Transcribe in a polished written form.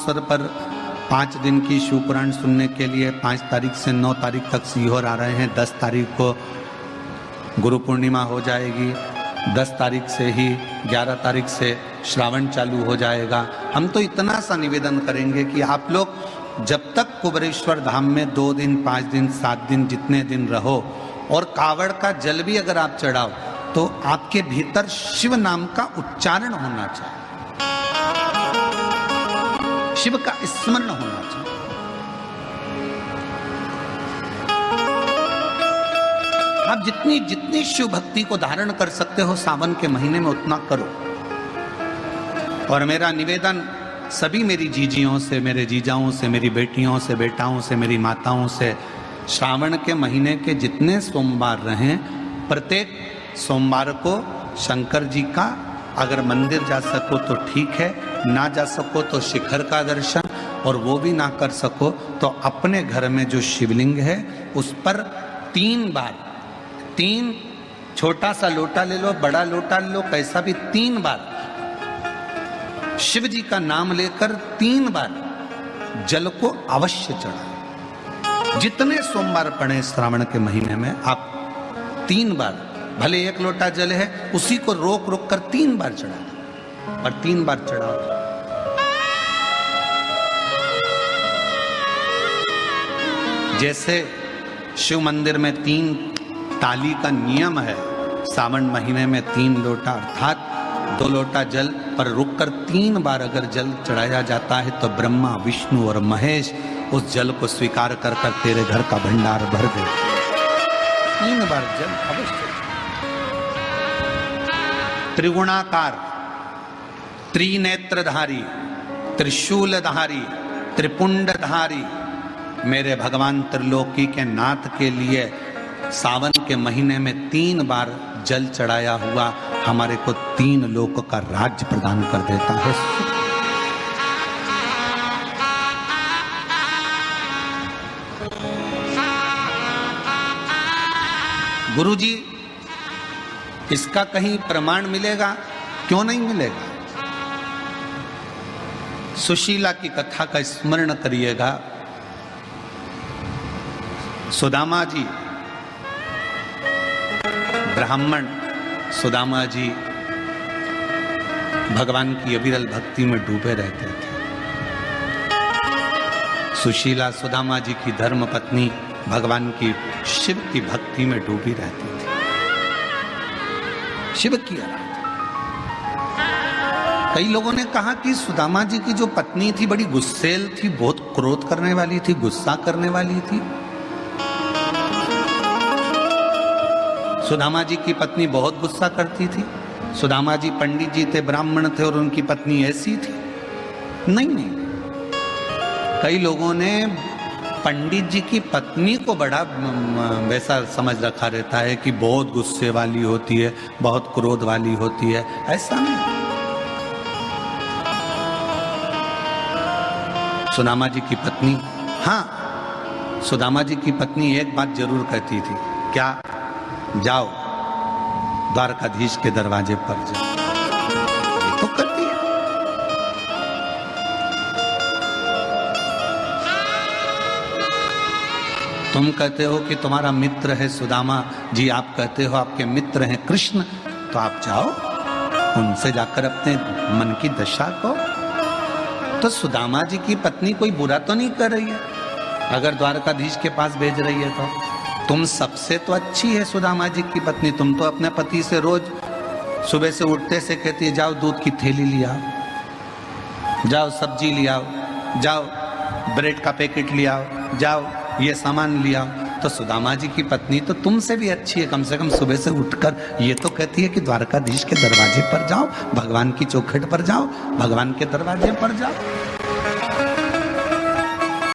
अवसर पर 5 दिन की शिव पुराण सुनने के लिए 5 तारीख से 9 तारीख तक सीहोर आ रहे हैं। 10 तारीख को गुरु पूर्णिमा हो जाएगी। 10 तारीख से ही 11 तारीख से श्रावण चालू हो जाएगा। हम तो इतना सा निवेदन करेंगे कि आप लोग जब तक कुबेरेश्वर धाम में 2 दिन, 5 दिन, 7 दिन, जितने दिन रहो, और कावड़ का जल भी अगर आप चढ़ाओ तो आपके भीतर शिव नाम का उच्चारण होना चाहिए, शिव का स्मरण होना चाहिए। आप जितनी जितनी शिव भक्ति को धारण कर सकते हो सावन के महीने में उतना करो। और मेरा निवेदन सभी मेरी जीजियों से, मेरे जीजाओं से, मेरी बेटियों से, बेटाओं से, मेरी माताओं से, श्रावण के महीने के जितने सोमवार रहें, प्रत्येक सोमवार को शंकर जी का अगर मंदिर जा सको तो ठीक है, ना जा सको तो शिखर का दर्शन, और वो भी ना कर सको तो अपने घर में जो शिवलिंग है उस पर 3 बार, 3 छोटा सा लोटा ले लो, बड़ा लोटा ले लो, कैसा भी 3 बार शिव जी का नाम लेकर 3 बार जल को अवश्य चढ़ाएं। जितने सोमवार पड़े श्रावण के महीने में आप 3 बार, भले 1 लोटा जल है उसी को रोक रोक कर 3 बार चढ़ा दें, और 3 बार चढ़ाओ। जैसे शिव मंदिर में 3 ताली का नियम है, सावन महीने में 3 लोटा अर्थात 2 लोटा जल पर रुककर 3 बार अगर जल चढ़ाया जाता है तो ब्रह्मा, विष्णु और महेश उस जल को स्वीकार कर कर तेरे घर का भंडार भर दे। 3 बार जल अवश्य। त्रिगुणाकार, त्रिनेत्रधारी, त्रिशूलधारी, त्रिपुंडधारी मेरे भगवान त्रिलोकी के नाथ के लिए सावन के महीने में 3 बार जल चढ़ाया हुआ हमारे को 3 लोक का राज्य प्रदान कर देता है। गुरुजी, इसका कहीं प्रमाण मिलेगा? क्यों नहीं मिलेगा? सुशीला की कथा का स्मरण करिएगा। सुदामा जी, ब्राह्मण सुदामा जी भगवान की अविरल भक्ति में डूबे रहते थे। सुशीला सुदामा जी की धर्म पत्नी भगवान की शिव की भक्ति में डूबी रहती थी, शिव की आराधना। कई लोगों ने कहा कि सुदामा जी की जो पत्नी थी बड़ी गुस्सेल थी, बहुत क्रोध करने वाली थी, गुस्सा करने वाली थी। सुदामा जी की पत्नी बहुत गुस्सा करती थी। सुदामा जी पंडित जी थे, ब्राह्मण थे, और उनकी पत्नी ऐसी थी? नहीं। कई लोगों ने पंडित जी की पत्नी को बड़ा वैसा समझ रखा रहता है कि बहुत गुस्से वाली होती है, बहुत क्रोध वाली होती है। ऐसा नहीं। सुदामा जी की पत्नी, हाँ, सुदामा जी की पत्नी एक बात जरूर कहती थी। क्या? जाओ द्वारकाधीश के दरवाजे पर जाओ। तो करती है। तुम कहते हो कि तुम्हारा मित्र है सुदामा जी, आप कहते हो आपके मित्र हैं कृष्ण, तो आप जाओ उनसे जाकर अपने मन की दशा को। तो सुदामा जी की पत्नी कोई बुरा तो नहीं कर रही है अगर द्वारकाधीश के पास भेज रही है तो। तुम सबसे तो अच्छी है सुदामा जी की पत्नी। तुम तो अपने पति से रोज सुबह से उठते से कहती है जाओ दूध की थैली ले आओ, जाओ सब्जी ले आओ, जाओ ब्रेड का पैकेट ले आओ, जाओ ये सामान ले आओ। तो सुदामा जी की पत्नी तो तुमसे भी अच्छी है। कम से कम सुबह से उठकर ये तो कहती है कि द्वारकाधीश के दरवाजे पर जाओ, भगवान की चौखट पर जाओ, भगवान के दरवाजे पर जाओ।